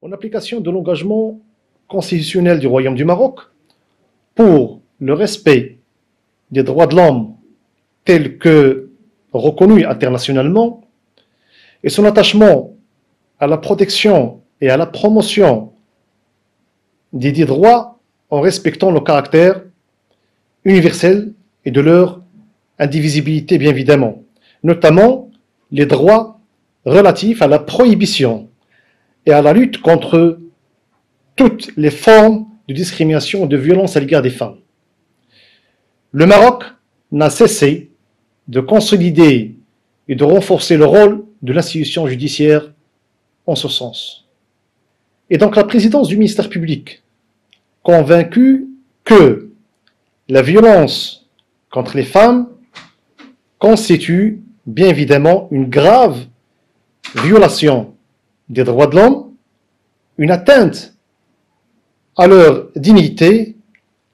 En application de l'engagement constitutionnel du Royaume du Maroc pour le respect des droits de l'homme tels que reconnus internationalement et son attachement à la protection et à la promotion des dix droits en respectant le caractère universel et de leur indivisibilité, bien évidemment, notamment les droits relatifs à la prohibition et à la lutte contre toutes les formes de discrimination et de violence à l'égard des femmes. Le Maroc n'a cessé de consolider et de renforcer le rôle de l'institution judiciaire en ce sens. Et donc la présidence du ministère public, convaincue que la violence contre les femmes constitue bien évidemment une grave violation des droits de l'homme, une atteinte à leur dignité,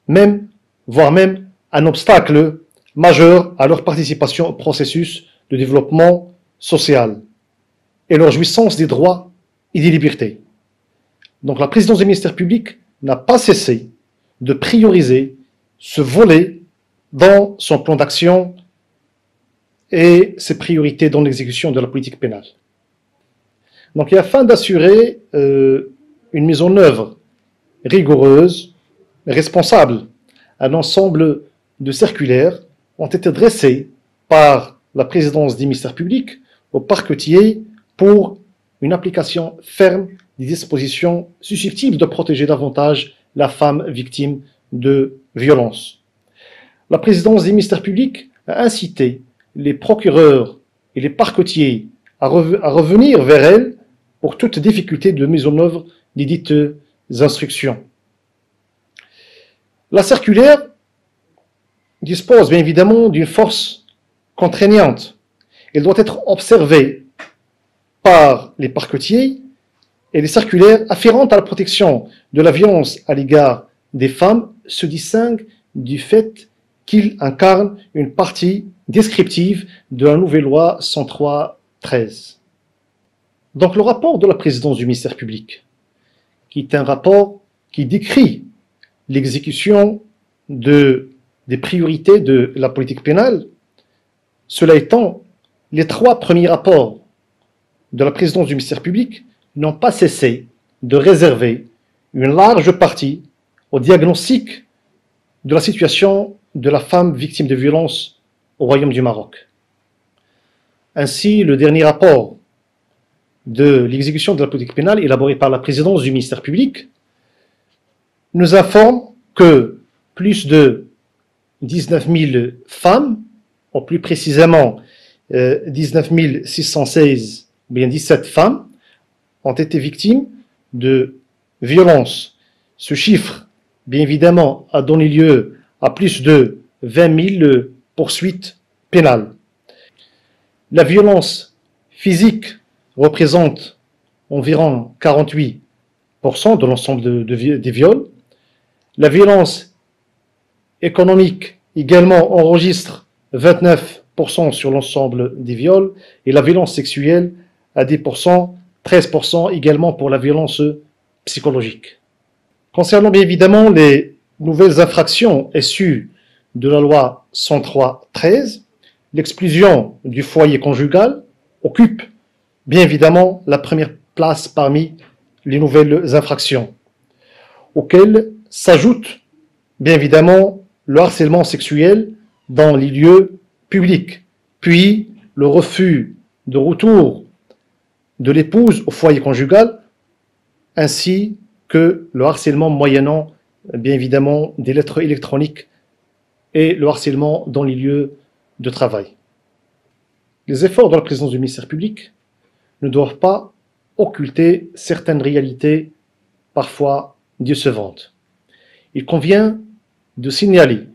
même, voire même un obstacle majeur à leur participation au processus de développement social et leur jouissance des droits et des libertés. Donc la présidence du ministère public n'a pas cessé de prioriser ce volet dans son plan d'action et ses priorités dans l'exécution de la politique pénale. Donc, afin d'assurer une mise en œuvre rigoureuse, responsable, un ensemble de circulaires ont été dressées par la présidence du ministère public au parquetier pour une application ferme des dispositions susceptibles de protéger davantage la femme victime de violences. La présidence du ministère public a incité les procureurs et les parquetiers à revenir vers elle pour toute difficulté de mise en œuvre des dites instructions. La circulaire dispose bien évidemment d'une force contraignante. Elle doit être observée par les parquetiers et les circulaires afférentes à la protection de la violence à l'égard des femmes se distinguent du fait qu'il incarne une partie descriptive de la nouvelle loi 103/13. Donc le rapport de la présidence du ministère public, qui est un rapport qui décrit l'exécution des priorités de la politique pénale, cela étant, les 3 premiers rapports de la présidence du ministère public n'ont pas cessé de réserver une large partie au diagnostic de la situation de la femme victime de violences au Royaume du Maroc. Ainsi, le dernier rapport de l'exécution de la politique pénale élaboré par la présidence du ministère public nous informe que plus de 19 000 femmes, ou plus précisément 19 616, ou bien 17 femmes, ont été victimes de violences. Ce chiffre, bien évidemment, a donné lieu à plus de 20 000 poursuites pénales. La violence physique représente environ 48% de l'ensemble des viols. La violence économique également enregistre 29% sur l'ensemble des viols et la violence sexuelle à 10%, 13% également pour la violence psychologique. Concernant bien évidemment les nouvelles infractions issues de la loi 103/13, l'exclusion du foyer conjugal occupe bien évidemment la première place parmi les nouvelles infractions, auxquelles s'ajoute bien évidemment le harcèlement sexuel dans les lieux publics, puis le refus de retour de l'épouse au foyer conjugal, ainsi que le harcèlement moyennant bien évidemment des lettres électroniques et le harcèlement dans les lieux de travail. Les efforts de la présidence du ministère public ne doivent pas occulter certaines réalités parfois décevantes. Il convient de signaler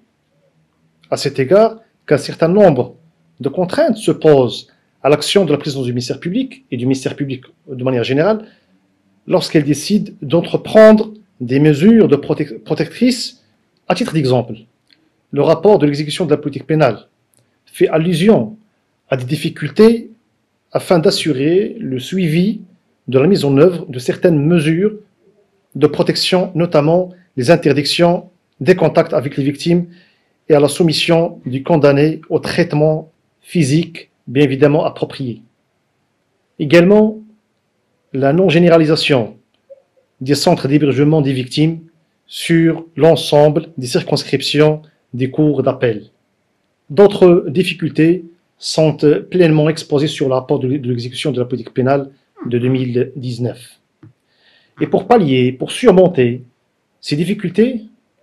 à cet égard qu'un certain nombre de contraintes se posent à l'action de la présidence du ministère public et du ministère public de manière générale lorsqu'elle décide d'entreprendre des mesures de protectrices. À titre d'exemple, le rapport de l'exécution de la politique pénale fait allusion à des difficultés afin d'assurer le suivi de la mise en œuvre de certaines mesures de protection, notamment les interdictions des contacts avec les victimes et à la soumission du condamné au traitement physique, bien évidemment approprié. Également, la non-généralisation des centres d'hébergement des victimes sur l'ensemble des circonscriptions des cours d'appel. D'autres difficultés sont pleinement exposées sur le rapport de l'exécution de la politique pénale de 2019. Et pour pallier, pour surmonter ces difficultés,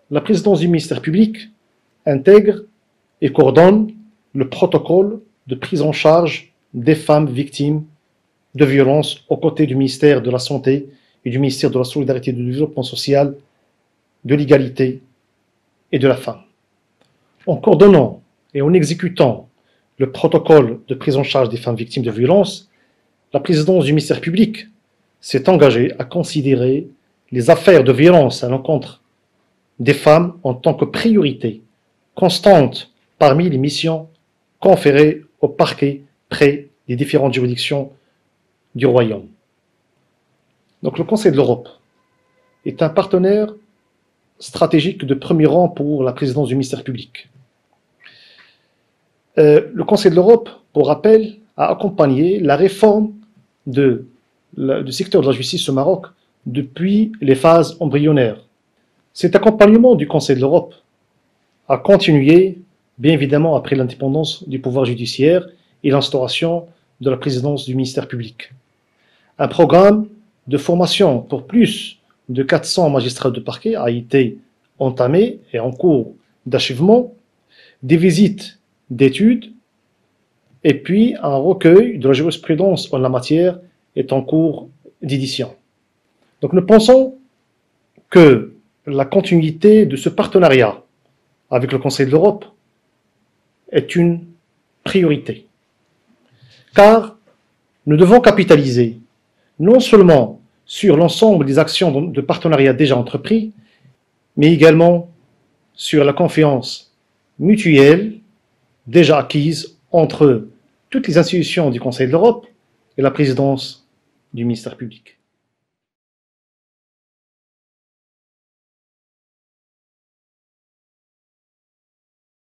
la présidence du ministère public intègre et coordonne le protocole de prise en charge des femmes victimes de violences aux côtés du ministère de la Santé et du ministère de la Solidarité et du Développement social, de l'égalité et de la femme. En coordonnant et en exécutant le protocole de prise en charge des femmes victimes de violences, la présidence du ministère public s'est engagée à considérer les affaires de violence à l'encontre des femmes en tant que priorité constante parmi les missions conférées au parquet près des différentes juridictions du Royaume. Donc le Conseil de l'Europe est un partenaire stratégique de premier rang pour la présidence du ministère public. Le Conseil de l'Europe, pour rappel, a accompagné la réforme du secteur de la justice au Maroc depuis les phases embryonnaires. Cet accompagnement du Conseil de l'Europe a continué, bien évidemment, après l'indépendance du pouvoir judiciaire et l'instauration de la présidence du ministère public. Un programme de formation pour plus de 400 magistrats de parquet a été entamé et en cours d'achèvement, des visites d'études, et puis un recueil de la jurisprudence en la matière est en cours d'édition. Donc nous pensons que la continuité de ce partenariat avec le Conseil de l'Europe est une priorité. Car nous devons capitaliser non seulement sur l'ensemble des actions de partenariat déjà entreprises, mais également sur la confiance mutuelle déjà acquise entre toutes les institutions du Conseil de l'Europe et la présidence du ministère public.